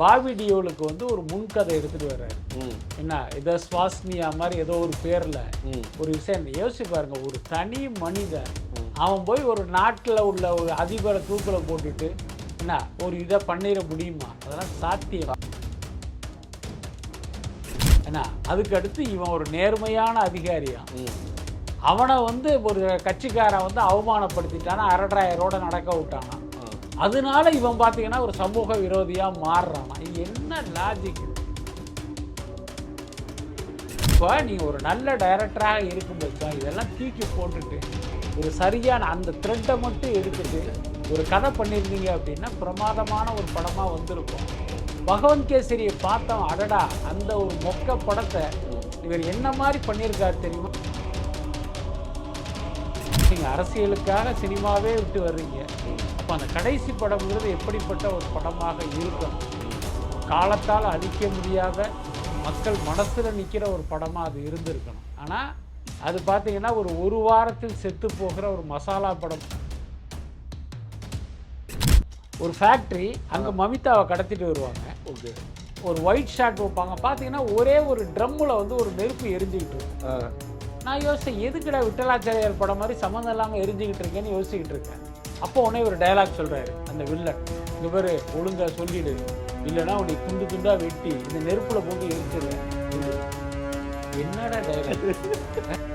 Bobby டியோலுக்கு வந்து ஒரு முன்கதை எடுத்துட்டு வர்றாரு. என்ன இதை ஸ்வாஸ்னியா மாதிரி ஏதோ ஒரு பேர்ல ஒரு விஷயம் யோசிச்சு பாருங்க. ஒரு தனி மனிதன் அவன் போய் ஒரு நாட்டில் உள்ள ஒரு அதிபரை தூக்கில் போட்டுட்டு என்ன ஒரு இதை பண்ணிட முடியுமா? அதெல்லாம் சாத்தியம் என்ன? அதுக்கு அடுத்து இவன் ஒரு நேர்மையான அதிகாரியா, அவனை வந்து ஒரு கட்சிக்காரன் வந்து அவமானப்படுத்திட்டானா, அரடாயரோட நடக்க விட்டானா, அதனால இவன் பார்த்தீங்கன்னா ஒரு சமூக விரோதியாக மாறுறானா? இது என்ன லாஜிக்? இப்போ நீங்கள் ஒரு நல்ல டைரக்டராக இருக்கும்போது இதெல்லாம் தூக்கி போட்டுட்டு ஒரு சரியான அந்த த்ரெட்டை மட்டும் எடுத்துட்டு ஒரு கதை பண்ணியிருந்தீங்க அப்படின்னா பிரமாதமான ஒரு படமாக வந்திருக்கும். பகவந்த் கேசரியை பார்த்தோம், அடடா அந்த ஒரு மொக்க படத்தை இவர் என்ன மாதிரி பண்ணியிருக்காரு தெரியுமா? நீங்கள் அரசியலுக்காக சினிமாவே விட்டு வர்றீங்க. அப்போ அந்த கடைசி படம்ங்கிறது எப்படிப்பட்ட ஒரு படமாக இருக்கும்? காலத்தால் அழிக்க முடியாத மக்கள் மனசில் நிற்கிற ஒரு படமாக அது இருந்திருக்கணும். ஆனால் அது பார்த்தீங்கன்னா ஒரு வாரத்தில் செத்து போகிற ஒரு மசாலா படம். ஒரு ஃபேக்ட்ரி, அங்கே மமிதாவை கடத்திட்டு வருவாங்க. ஓகே, ஒரு ஒயிட் ஷார்ட் வைப்பாங்க. பார்த்தீங்கன்னா ஒரே ஒரு ட்ரம்மில் வந்து ஒரு நெருப்பு எரிஞ்சுக்கிட்டு இருக்கும். நான் யோசித்தேன், எதுக்குடா விட்டலாச்சாரியார் படம் மாதிரி சம்மந்தம் இல்லாமல் எரிஞ்சுக்கிட்டு இருக்கேன்னு யோசிச்சுக்கிட்டு இருக்கேன். அப்போ உடனே ஒரு டயலாக் சொல்கிறாரு அந்த வில்லன், இங்கே பேர் ஒழுங்காக சொல்லிடு, இல்லைன்னா உடைய துண்டு துண்டாக வெட்டி இந்த நெருப்பில் போட்டு எரிச்சிடு. என்னடா டயலாக்?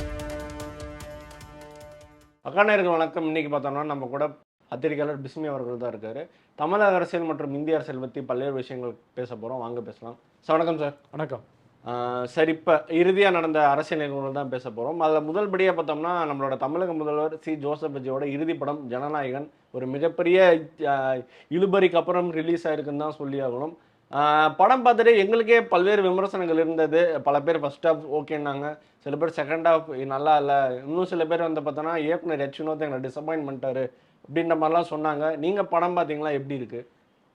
அக்கானருக்கு வணக்கம். இன்னைக்கு பார்த்தோம்னா நம்ம கூட பத்திரிகையாளர் பிஸ்மி அவர்கள் தான் இருக்காரு. தமிழக அரசியல் மற்றும் இந்திய அரசியல் பற்றி பல்வேறு விஷயங்கள் பேச போகிறோம். வாங்க பேசலாம். சார் வணக்கம். சார் வணக்கம். சார், இப்போ இறுதியாக நடந்த அரசியல் நிகழ்வுகள் தான் பேச போகிறோம். அதில் முதல்படியாக பார்த்தோம்னா நம்மளோட தமிழக முதல்வர் சி ஜோசப் விஜயோட இறுதி படம் ஜனநாயகன் ஒரு மிகப்பெரிய இழுபறிக்கு அப்புறம் ரிலீஸ் ஆயிருக்குன்னு தான் சொல்லி ஆகணும். படம் பார்த்துட்டு எங்களுக்கே பல்வேறு விமர்சனங்கள் இருந்தது. பல பேர் ஃபர்ஸ்ட் ஹாஃப் ஓகேன்னாங்க, சில பேர் செகண்ட் ஹாஃப் நல்லா இல்லை, இன்னும் சில பேர் வந்து பார்த்தோன்னா இயக்குனர் எச் வினோத் எங்களை டிசப்பாயின்ட் பண்ணிட்டாரு அப்படின்ற மாதிரிலாம் சொன்னாங்க. நீங்கள் படம் பார்த்தீங்களா? எப்படி இருக்குது?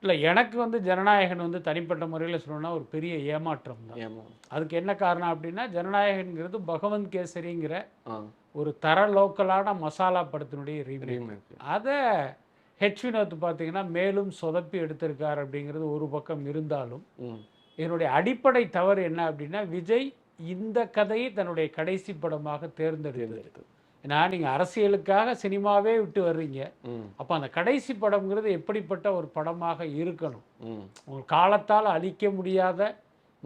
இல்லை, எனக்கு வந்து ஜனநாயகன் வந்து தனிப்பட்ட முறையில் சொல்லணும்னா ஒரு பெரிய ஏமாற்றம் தான். அதுக்கு என்ன காரணம் அப்படின்னா, ஜனநாயகன்கிறது பகவந்த் கேசரிங்கிற ஒரு தர லோக்கலான மசாலா படத்தினுடைய ரீமேக். அதை ஹெச் வினோத் பார்த்தீங்கன்னா மேலும் சொதப்பி எடுத்திருக்கார் அப்படிங்கிறது ஒரு பக்கம் இருந்தாலும், என்னுடைய அடிப்படை தவறு என்ன அப்படின்னா, விஜய் இந்த கதையை தன்னுடைய கடைசி படமாக தேர்ந்தெடுத்தது. ஏன்னா நீங்கள் அரசியலுக்காக சினிமாவே விட்டு வர்றீங்க. அப்போ அந்த கடைசி படம்ங்கிறது எப்படிப்பட்ட ஒரு படமாக இருக்கணும்? உங்கள் காலத்தால் அழிக்க முடியாத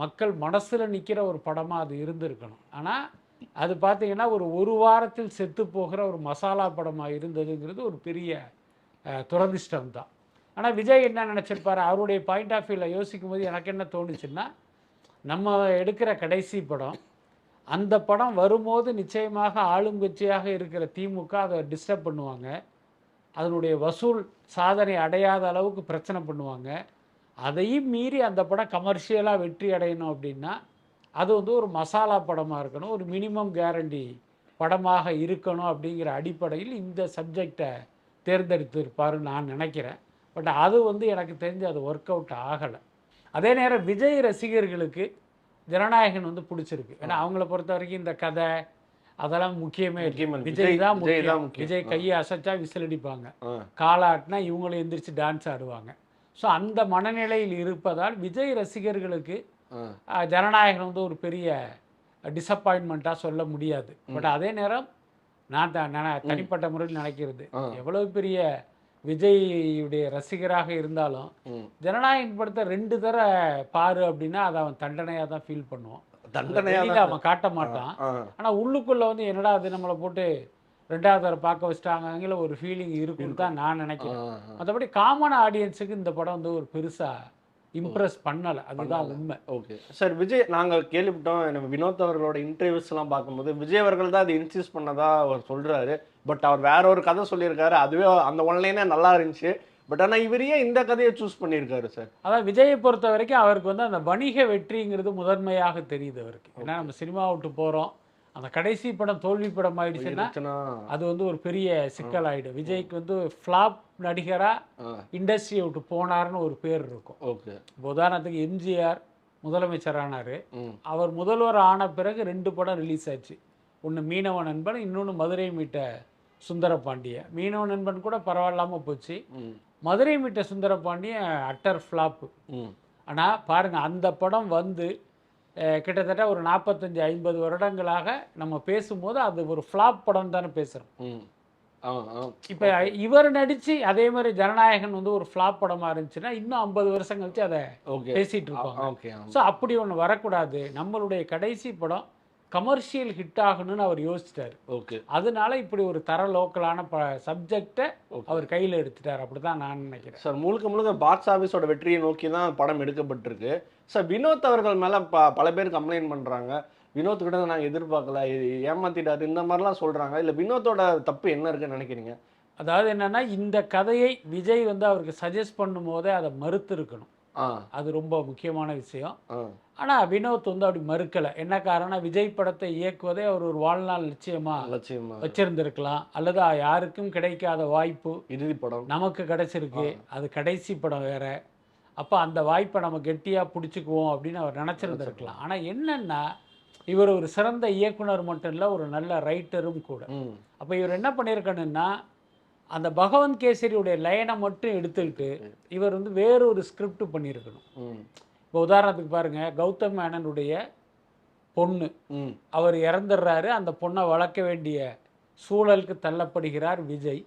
மக்கள் மனசில் நிற்கிற ஒரு படமாக அது இருந்திருக்கணும். ஆனால் அது பார்த்தீங்கன்னா ஒரு வாரத்தில் செத்து போகிற ஒரு மசாலா படமாக இருந்ததுங்கிறது ஒரு பெரிய துரதிர்ஷ்டம் தான். ஆனால் விஜய் என்ன நினச்சிருப்பாரு? அவருடைய பாயிண்ட் ஆஃப் வியூவில் யோசிக்கும் போது எனக்கு என்ன தோணுச்சுன்னா, நம்ம எடுக்கிற கடைசி படம், அந்த படம் வரும்போது நிச்சயமாக ஆளுங்கட்சியாக இருக்கிற திமுக அதை டிஸ்டர்ப் பண்ணுவாங்க, அதனுடைய வசூல் சாதனை அடையாத அளவுக்கு பிரச்சனை பண்ணுவாங்க. அதையும் மீறி அந்த படம் கமர்ஷியலாக வெற்றி அடையணும் அப்படின்னா அது வந்து ஒரு மசாலா படமாக இருக்கணும், ஒரு மினிமம் கேரண்டி படமாக இருக்கணும். அப்படிங்கிற அடிப்படையில் இந்த சப்ஜெக்டை தேர்ந்தெடுத்திருப்பாருன்னு நான் நினைக்கிறேன். பட் அது வந்து எனக்கு தெரிஞ்சு அது ஒர்க் அவுட் ஆகலை. அதே நேரம் விஜய் ரசிகர்களுக்கு ஜனநாயகன் வந்து பிடிச்சிருக்கு. ஏன்னா அவங்கள பொறுத்த வரைக்கும் இந்த கதை அதெல்லாம் முக்கியமே விஜய் தான் முக்கியம். விஜய் கையை அசைச்சா விசில் அடிப்பாங்க, காலாட்டினா இவங்களும் எந்திரிச்சு டான்ஸ் ஆடுவாங்க. ஸோ அந்த மனநிலையில் இருப்பதால் விஜய் ரசிகர்களுக்கு ஜனநாயகன் வந்து ஒரு பெரிய டிசப்பாயின்மெண்ட்டாக சொல்ல முடியாது. பட் அதே நேரம் நான் தனிப்பட்ட முறையில் நினைக்கிறது, எவ்வளவு பெரிய விஜய்யுடைய ரசிகராக இருந்தாலும் ஜனநாயகன் படத்தை 2 தர பாரு அப்படின்னா அதை அவன் தண்டனையாக தான் ஃபீல் பண்ணுவான். தண்டனையாக அவன் காட்ட மாட்டான். ஆனால் உள்ளுக்குள்ளே வந்து என்னடா அது நம்மளை போட்டு 2வது தர பார்க்க வச்சிட்டாங்கிற ஒரு ஃபீலிங் இருக்குன்னு தான் நான் நினைக்கிறேன். மற்றபடி காமன் ஆடியன்ஸுக்கு இந்த படம் வந்து ஒரு பெருசாக இம்ப்ரெஸ் பண்ணலை, அதுதான் உண்மை. ஓகே சார், விஜய் நாங்கள் கேள்விப்பட்டோம், வினோத் அவர்களோட இன்டர்வியூஸ்லாம் பார்க்கும்போது விஜய் அவர்கள் தான் அது இன்சியூஸ் பண்ணதா அவர் சொல்கிறாரு. பட் அவர் வேற ஒரு கதை சொல்லியிருக்காரு, அதுவே அந்த ஒன்லைனே நல்லா இருந்துச்சு. பட் ஆனால் இவரையே இந்த கதையை சூஸ் பண்ணியிருக்காரு சார். அதான் விஜயை பொறுத்த வரைக்கும் அவருக்கு வந்து அந்த வணிக வெற்றிங்கிறது முதன்மையாக தெரியுது அவருக்கு. ஏன்னா நம்ம சினிமா விட்டு போகிறோம், அந்த கடைசி படம் தோல்வி படம் ஆயிடுச்சுன்னா அது வந்து ஒரு பெரிய சிக்கல் ஆகிடும். விஜய்க்கு வந்து ஃப்ளாப் நடிகராக இண்டஸ்ட்ரியை விட்டு போனார்னு ஒரு பேர் இருக்கும். ஓகே, உதாரணத்துக்கு எம்ஜிஆர் முதலமைச்சர் ஆனார், அவர் முதல்வர் ஆன பிறகு 2 படம் ரிலீஸ் ஆச்சு. ஒன்று மீனவ நண்பன், இன்னொன்று மதுரை மீட்ட சுந்தரபாண்டிய. மீனவ நண்பன் கூட பரவாயில்லாமல் போச்சு. மதுரை மீட்ட சுந்தரபாண்டிய அட்டர் ஃப்ளாப்பு. ஆனால் பாருங்கள் அந்த படம் வந்து கிட்டத்தட்ட ஒரு 45-50 வருடங்களாக நம்ம பேசும்போது அது ஒரு ஃப்ளாப் படம் தானே பேசுகிறோம். இப்போ இவர் நடித்து அதே மாதிரி ஜனநாயகன் வந்து ஒரு ஃப்ளாப் படமாக இருந்துச்சுன்னா இன்னும் 50 வருஷம் கழிச்சு அதை பேசிகிட்டு இருப்பாங்க. ஸோ அப்படி ஒன்று வரக்கூடாது. நம்மளுடைய கடைசி படம் கமர்ஷியல் ஹிட் ஆகணும்னு அவர் யோசிச்சிட்டார். அதனால இப்படி ஒரு தர லோக்கலான சப்ஜெக்டை அவர் கையில் எடுத்துட்டார். அப்படிதான் நான் நினைக்கிறேன் சார். முழுக்க முழுக்க பாக்ஸ் ஆஃபீஸோட வெற்றியை நோக்கி தான் படம் எடுக்கப்பட்டிருக்கு சார். வினோத் அவர்கள் மேலே பல பேர் கம்ப்ளைண்ட் பண்ணுறாங்க. வினோத் கிட்ட நாங்கள் எதிர்பார்க்கல, ஏமாத்திட்டாரு, இந்த மாதிரிலாம் சொல்கிறாங்க. இல்லை வினோத்தோட தப்பு என்ன இருக்குன்னு நினைக்கிறீங்க? அதாவது என்னன்னா, இந்த கதையை விஜய் வந்து அவருக்கு சஜஸ்ட் பண்ணும் போதே அதை மறுத்து இருக்கணும். அது ரொம்ப முக்கியமான விஷயம். ஆனால் வினோத் வந்து அப்படி மறுக்கலை. என்ன காரணம், விஜய் படத்தை இயக்குவதே அவர் ஒரு வாழ்நாள் லட்சியமா வச்சிருந்திருக்கலாம். அல்லது யாருக்கும் கிடைக்காத வாய்ப்பு இறுதி படம் நமக்கு கிடைச்சிருக்கு, அது கடைசி படம் வேற. அப்போ அந்த வாய்ப்பை நம்ம கெட்டியாக பிடிச்சிக்குவோம் அப்படின்னு அவர் நினச்சிருந்துருக்கலாம். ஆனால் என்னென்னா, இவர் ஒரு சிறந்த இயக்குனர் மட்டும் இல்லை, ஒரு நல்ல ரைட்டரும் கூட. அப்போ இவர் என்ன பண்ணியிருக்கணுன்னா, அந்த பகவந்த் கேசரியுடைய லைனை மட்டும் எடுத்துக்கிட்டு இவர் வந்து வேறொரு ஸ்கிரிப்ட் பண்ணியிருக்கணும். இப்போ உதாரணத்துக்கு பாருங்கள், கௌதம் மேனனுடைய பொண்ணு, அவர் இறந்துடுறாரு. அந்த பொண்ணை வளர்க்க வேண்டிய சூழலுக்கு தள்ளப்படுகிறார் விஜய்.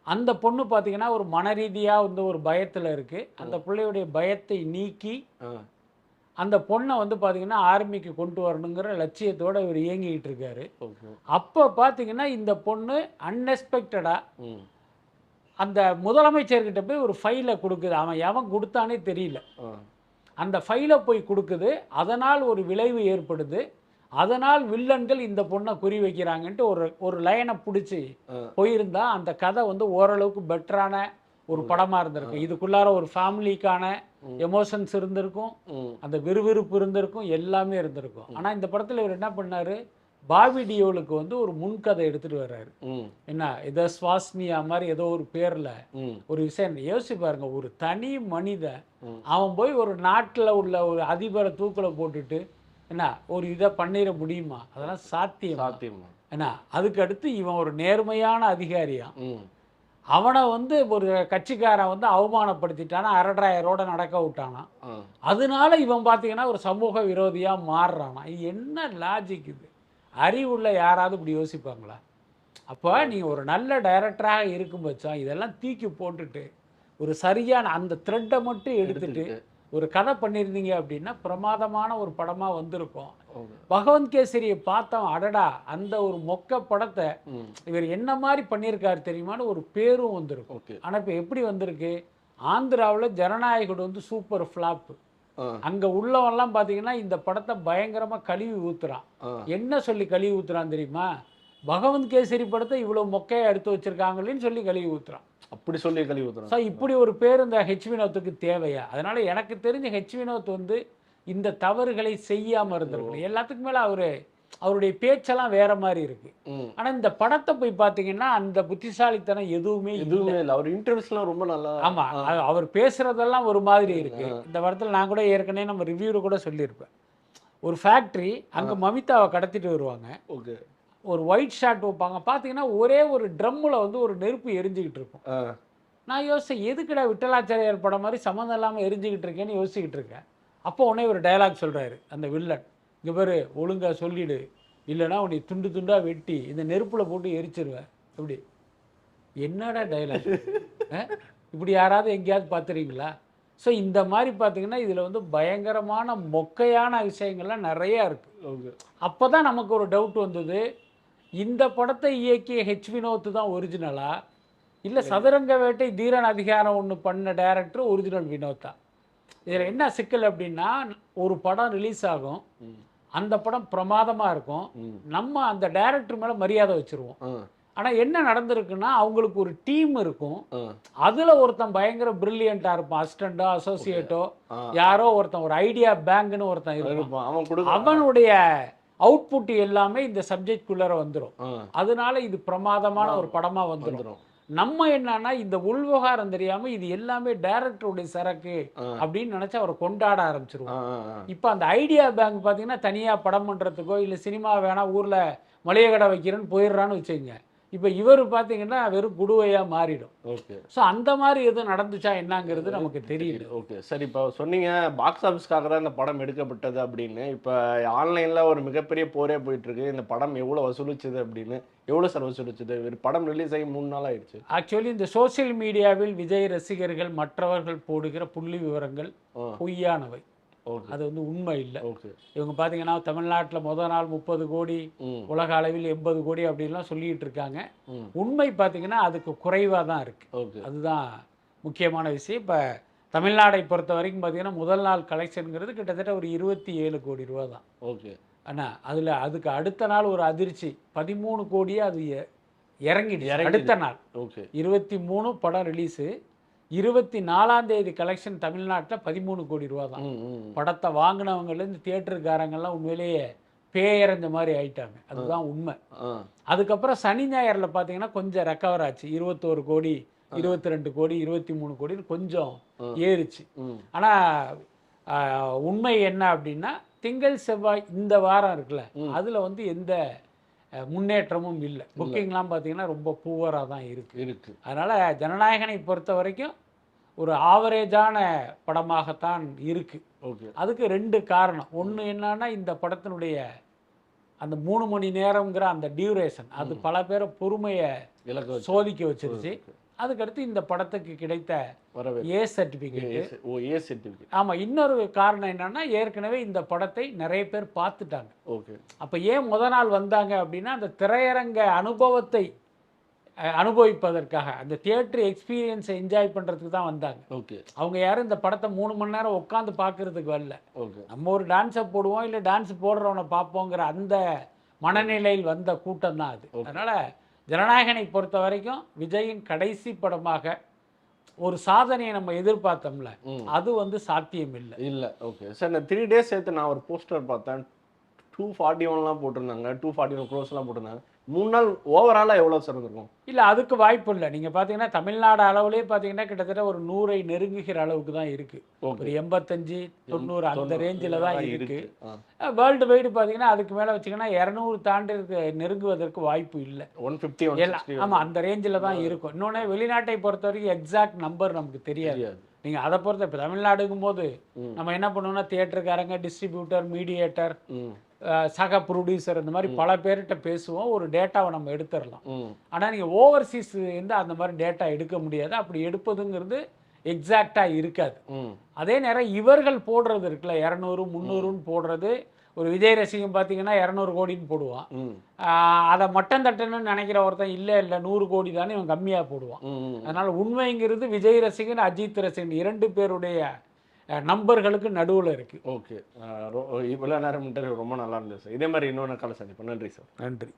அந்த பொண்ணு பார்த்தீங்கன்னா ஒரு மனரீதியாக வந்து ஒரு பயத்தில் இருக்குது. அந்த பிள்ளையுடைய பயத்தை நீக்கி அந்த பொண்ணை வந்து பார்த்தீங்கன்னா ஆர்மிக்கு கொண்டு வரணுங்கிற லட்சியத்தோடு இவர் இயங்கிக்கிட்டு இருக்காரு. அப்போ பார்த்தீங்கன்னா இந்த பொண்ணு அன்எக்ஸ்பெக்டடாக அந்த முதலமைச்சர்கிட்ட போய் ஒரு ஃபைலை கொடுக்குது. அவன் எவன் கொடுத்தானே தெரியல. அந்த ஃபைலை போய் கொடுக்குது. அதனால் ஒரு விளைவு ஏற்படுது. அதனால் வில்லன்கள் இந்த பொண்ணை குறி வைக்கிறாங்கன்ட்டு ஒரு லைனை பிடிச்சி போயிருந்தா அந்த கதை வந்து ஓரளவுக்கு பெட்டரான ஒரு படமாக இருந்திருக்கும். இதுக்குள்ளார ஒரு ஃபேமிலிக்கான எமோஷன்ஸ் இருந்திருக்கும், அந்த விறுவிறுப்பு இருந்திருக்கும், எல்லாமே இருந்திருக்கும். ஆனால் இந்த படத்தில் இவர் என்ன பண்ணார், பாபி டியோலுக்கு வந்து ஒரு முன்கதை எடுத்துகிட்டு வர்றாரு. என்ன இதை ஸ்வாஸ்னியா மாதிரி ஏதோ ஒரு பேரில் ஒரு விஷயம் யோசிச்சு பாருங்க. ஒரு தனி மனிதன் அவன் போய் ஒரு நாட்டில் உள்ள ஒரு அதிபரை தூக்கில் போட்டுட்டு என்ன ஒரு இதை பண்ணிட முடியுமா? அதெல்லாம் சாத்தியமா? என்ன அதுக்கு அடுத்து இவன் ஒரு நேர்மையான அதிகாரியா, அவனை வந்து ஒரு கட்சிக்காரன் வந்து அவமானப்படுத்திட்டானா, அரட்ராயரோட நடக்க விட்டானா, அதனால இவன் பார்த்தீங்கன்னா ஒரு சமூக விரோதியாக மாறுறானா. இது என்ன லாஜிக்? இது அறிவுள்ள யாராவது இப்படி யோசிப்பாங்களா? அப்போ நீங்கள் ஒரு நல்ல டைரக்டராக இருக்கும் பட்சம் இதெல்லாம் தூக்கி போட்டுட்டு ஒரு சரியான அந்த த்ரெட்டை மட்டும் எடுத்துட்டு ஒரு கதை பண்ணியிருந்தீங்க அப்படின்னா பிரமாதமான ஒரு படமாக வந்திருக்கும். பகவந்த் கேசரியை பார்த்தோம், அடடா அந்த ஒரு மொக்க படத்தை இவர் என்ன மாதிரி பண்ணியிருக்காரு தெரியுமான்னு ஒரு பேரும் வந்திருக்கும். ஆனால் இப்போ எப்படி வந்திருக்கு, ஆந்திராவில் ஜனநாயகன் வந்து சூப்பர் ஃப்ளாப்பு. அங்கே உள்ளவெல்லாம் பார்த்தீங்கன்னா இந்த படத்தை பயங்கரமாக கழுவி ஊத்துறான். என்ன சொல்லி கழுவி ஊத்துறான் தெரியுமா? பகவந்த் கேசரி படத்தை இவ்வளோ மொக்கையை எடுத்து வச்சிருக்காங்களேன்னு சொல்லி கழுவி ஊத்துறான். அப்படி சொல்லி கழுவி ஊத்துறான். ஸோ இப்படி ஒரு பேர் இந்த ஹெச் வினோத்துக்கு தேவையா? அதனால எனக்கு தெரிஞ்ச ஹெச் வினோத் வந்து இந்த தவறுகளை செய்யாமல் இருந்திருக்கணும். எல்லாத்துக்கும் மேலே அவருடைய பேச்செல்லாம் வேற மாதிரி இருக்கு. ஆனால் இந்த படத்தை போய் பார்த்தீங்கன்னா அந்த புத்திசாலித்தனம் எதுவுமே இல்லை. அவர் இன்டர்வியூஸ்லாம் ரொம்ப நல்லா. ஆமாம், அவர் பேசுறதெல்லாம் ஒரு மாதிரி இருக்கு. இந்த படத்தில் நான் கூட ஏற்கனவே நம்ம ரிவ்யூவில் கூட சொல்லியிருப்பேன். ஒரு ஃபேக்ட்ரி, அங்கே மமிதாவை கடத்திட்டு வருவாங்க. ஒரு ஒயிட் ஷார்ட் வைப்பாங்க. பார்த்தீங்கன்னா ஒரே ஒரு ட்ரம்மில் வந்து ஒரு நெருப்பு எரிஞ்சுக்கிட்டு இருக்கும். நான் யோசிச்சேன், எதுக்குடா விட்டலாச்சாரியார் படம் மாதிரி சம்மந்தம் இல்லாமல் எரிஞ்சுக்கிட்டு இருக்கேன்னு யோசிச்சுக்கிட்டு இருக்கேன். அப்போ உடனே ஒரு டயலாக் சொல்கிறாரு அந்த வில்லன், இங்கே பேர் ஒழுங்காக சொல்லிவிடு, இல்லைனா உன்னை துண்டு துண்டாக வெட்டி இந்த நெருப்பில் போட்டு எரிச்சிருவேன். இப்படி என்னடா டயலாக்? இப்படி யாராவது எங்கேயாவது பார்த்துறீங்களா? ஸோ இந்த மாதிரி பார்த்தீங்கன்னா இதில் வந்து பயங்கரமான மொக்கையான விஷயங்கள்லாம் நிறையா இருக்குது. அப்போ தான் நமக்கு ஒரு டவுட் வந்தது, இந்த படத்தை இயக்கிய ஹெச் வினோத் தான் ஒரிஜினலா, இல்லை சதுரங்க வேட்டை தீரன் அதிகாரம் ஒன்று பண்ண டைரக்டர் ஒரிஜினல் வினோத்தா? இதில் என்ன சிக்கல் அப்படின்னா, ஒரு படம் ரிலீஸ் ஆகும், அந்த படம் பிரமாதமாக இருக்கும், நம்ம அந்த டைரக்டர் மேலே மரியாதை வச்சுருவோம். ஆனால் என்ன நடந்திருக்குன்னா, அவங்களுக்கு ஒரு டீம் இருக்கும், அதில் ஒருத்தன் பயங்கர பிரில்லியண்ட்டாக இருப்பான், அசிஸ்டண்ட்டோ அசோசியேட்டோ யாரோ ஒருத்தன், ஒரு ஐடியா பேங்க்னு ஒருத்தன் இருப்பான், அவனுடைய அவுட்புட் எல்லாமே இந்த சப்ஜெக்ட்குள்ளார வந்துடும். அதனால இது பிரமாதமான ஒரு படமாக வந்துடும். நம்ம என்னன்னா இந்த உள்விவகாரம் தெரியாமல் இது எல்லாமே டைரக்டருடைய சரக்கு அப்படின்னு நினச்சி அவரை கொண்டாட ஆரம்பிச்சிருவோம். இப்போ அந்த ஐடியா பேங்க் பார்த்தீங்கன்னா தனியாக படம் பண்ணுறதுக்கோ இல்லை சினிமா வேணா ஊரில் மளிகை கடை வைக்கிறேன்னு போயிடுறான்னு வச்சுக்கோங்க, இப்போ இவர் பார்த்தீங்கன்னா வெறும் குடுவையாக மாறிடும். ஓகே. ஸோ அந்த மாதிரி எதுவும் நடந்துச்சா என்னங்கிறது நமக்கு தெரியல. ஓகே. சரி, இப்போ சொன்னீங்க பாக்ஸ் ஆஃபீஸ்க்காக தான் இந்த படம் எடுக்கப்பட்டது அப்படின்னு. இப்போ ஆன்லைனில் ஒரு மிகப்பெரிய போரே போயிட்டுருக்கு. இந்த படம் எவ்வளோ வசூலிச்சது அப்படின்னு. எவ்வளோ சார் வசூலிச்சது? ஒரு படம் ரிலீஸ் ஆகி 3 நாள் ஆயிடுச்சு. ஆக்சுவலி இந்த சோசியல் மீடியாவில் விஜய் ரசிகர்கள் மற்றவர்கள் போடுகிற புள்ளி விவரங்கள் பொய்யானவை. அது வந்து உண்மை இல்லை. இவங்க பார்த்தீங்கன்னா தமிழ்நாட்டில் முதல் நாள் 30 கோடி, உலக அளவில் 80 கோடி அப்படின்லாம் சொல்லிட்டு இருக்காங்க. உண்மை பார்த்தீங்கன்னா அதுக்கு குறைவாக தான் இருக்கு. அதுதான் முக்கியமான விஷயம். இப்போ தமிழ்நாடை பொறுத்த வரைக்கும் பார்த்தீங்கன்னா முதல் நாள் கலெக்ஷனுங்கிறது கிட்டத்தட்ட ஒரு 27 கோடி ரூபா தான். ஓகே. ஆனால் அதில் அதுக்கு அடுத்த நாள் ஒரு அதிர்ச்சி 13 கோடியே அது இறங்கிடுச்சு. அடுத்த நாள் 23 படம் ரிலீஸு, 24ஆம் தேதி கலெக்ஷன் தமிழ்நாட்டில் 13 கோடி ரூபா தான். படத்தை வாங்கினவங்கலேருந்து தியேட்டருக்காரங்கெல்லாம் உண்மையிலேயே பேயறைஞ்ச மாதிரி ஆயிட்டாங்க. அதுதான் உண்மை. அதுக்கப்புறம் சனி ஞாயிறில் பார்த்தீங்கன்னா கொஞ்சம் ரெக்கவர் ஆச்சு. 21 கோடி, 22 கோடி, 23 கோடின்னு கொஞ்சம் ஏறிச்சு. ஆனால் உண்மை என்ன அப்படின்னா திங்கள் செவ்வாய் இந்த வாரம் இருக்குல்ல, அதில் வந்து எந்த முன்னேற்றமும் இல்லை. புக்கிங்லாம் பார்த்தீங்கன்னா ரொம்ப பூவராக தான் இருக்கு. அதனால் ஜனநாயகனை பொறுத்த வரைக்கும் ஒரு ஆவரேஜான படமாகத்தான் இருக்கு. அதுக்கு 2 காரணம். ஒன்று என்னன்னா இந்த படத்தினுடைய அந்த 3 மணி நேரம்ங்கிற அந்த டியூரேஷன் அது பல பேரை பொறுமையை சோதிக்க வச்சிருச்சு. அதுக்கடுத்து இந்த படத்துக்கு கிடைத்த ஏ சர்டிஃபிகேட். ஆமாம். இன்னொரு காரணம் என்னன்னா ஏற்கனவே இந்த படத்தை நிறைய பேர் பார்த்துட்டாங்க. அப்போ ஏன் முத நாள் வந்தாங்க அப்படின்னா அந்த திரையரங்க அனுபவத்தை அனுபவிப்பதற்காக, அந்த தியேட்டர் எக்ஸ்பீரியன்ஸை என்ஜாய் பண்ணுறதுக்கு தான் வந்தாங்க. அவங்க யாரும் இந்த படத்தை 3 மணி நேரம் உட்காந்து பார்க்கறதுக்கு வரல. நம்ம ஒரு டான்ஸை போடுவோம், இல்லை டான்ஸ் போடுறவனை பார்ப்போங்கிற அந்த மனநிலையில் வந்த கூட்டம் தான் அது. அதனால் ஜனநாயகனை பொறுத்த வரைக்கும் விஜயின் கடைசி படமாக ஒரு சாதனையை நம்ம எதிர்பார்த்தோம்ல, அது வந்து சாத்தியம் இல்லை. ஓகே சார், இந்த 3 days சேர்த்து நான் ஒரு போஸ்டர் பார்த்தேன். 241 போட்டிருந்தாங்க, 241 crores போட்டிருந்தாங்க. 3 நாள் ஓவராலாக எவ்வளோ சார் இருக்கும்? இல்லை, அதுக்கு வாய்ப்பு இல்லை. நீங்கள் பார்த்தீங்கன்னா தமிழ்நாடு அளவுலேயே பார்த்தீங்கன்னா கிட்டத்தட்ட ஒரு 100ஐ நெருங்குகிற அளவுக்கு தான் இருக்குது. ஒரு 85, 90 அந்த ரேஞ்சில் தான் இருக்குது. வேர்ல்டு வைடு பார்த்தீங்கன்னா அதுக்கு மேலே வச்சிங்கன்னா 200 தாண்டி நெருங்குவதற்கு வாய்ப்பு இல்லை. 150. ஆமாம், அந்த ரேஞ்சில் தான் இருக்கும். இன்னொன்று வெளிநாட்டை பொறுத்த வரைக்கும் எக்ஸாக்ட் நம்பர் நமக்கு தெரியாது. நீங்கள் அதை பொறுத்த இப்போ தமிழ்நாடுக்கும் போது நம்ம என்ன பண்ணுவோம்னா தியேட்டருக்காரங்க, டிஸ்ட்ரிபியூட்டர், மீடியேட்டர், சக ப்ரொடியூசர், இந்த மாதிரி பல பேர்கிட்ட பேசுவோம். ஒரு டேட்டாவை நம்ம எடுத்துடலாம். ஆனால் நீங்கள் ஓவர்சீஸ் வந்து அந்த மாதிரி டேட்டா எடுக்க முடியாது. அப்படி எடுப்பதுங்கிறது எக்ஸாக்டாக இருக்காது. அதே நேரம் இவர்கள் போடுறது இருக்குல்ல, 200, 300ன்னு போடுறது. ஒரு விஜய் ரசிகம் பார்த்தீங்கன்னா 200 கோடின்னு போடுவான். அதை மட்டம் தட்டணும்னு நினைக்கிற ஒருத்தன் இல்லை 100 கோடி தானே இவன் கம்மியாக போடுவான். அதனால் உண்மைங்கிறது விஜய் ரசிகன், அஜித் ரசிகன் 2 பேருடைய நம்பர்களுக்கு நடுவில் இருக்குது. ஓகே. இவ்வளோ நேரம் ரொம்ப நல்லா இருந்தது சார். இதே மாதிரி இன்னொன்று கால சந்திப்போம். நன்றி சார். நன்றி.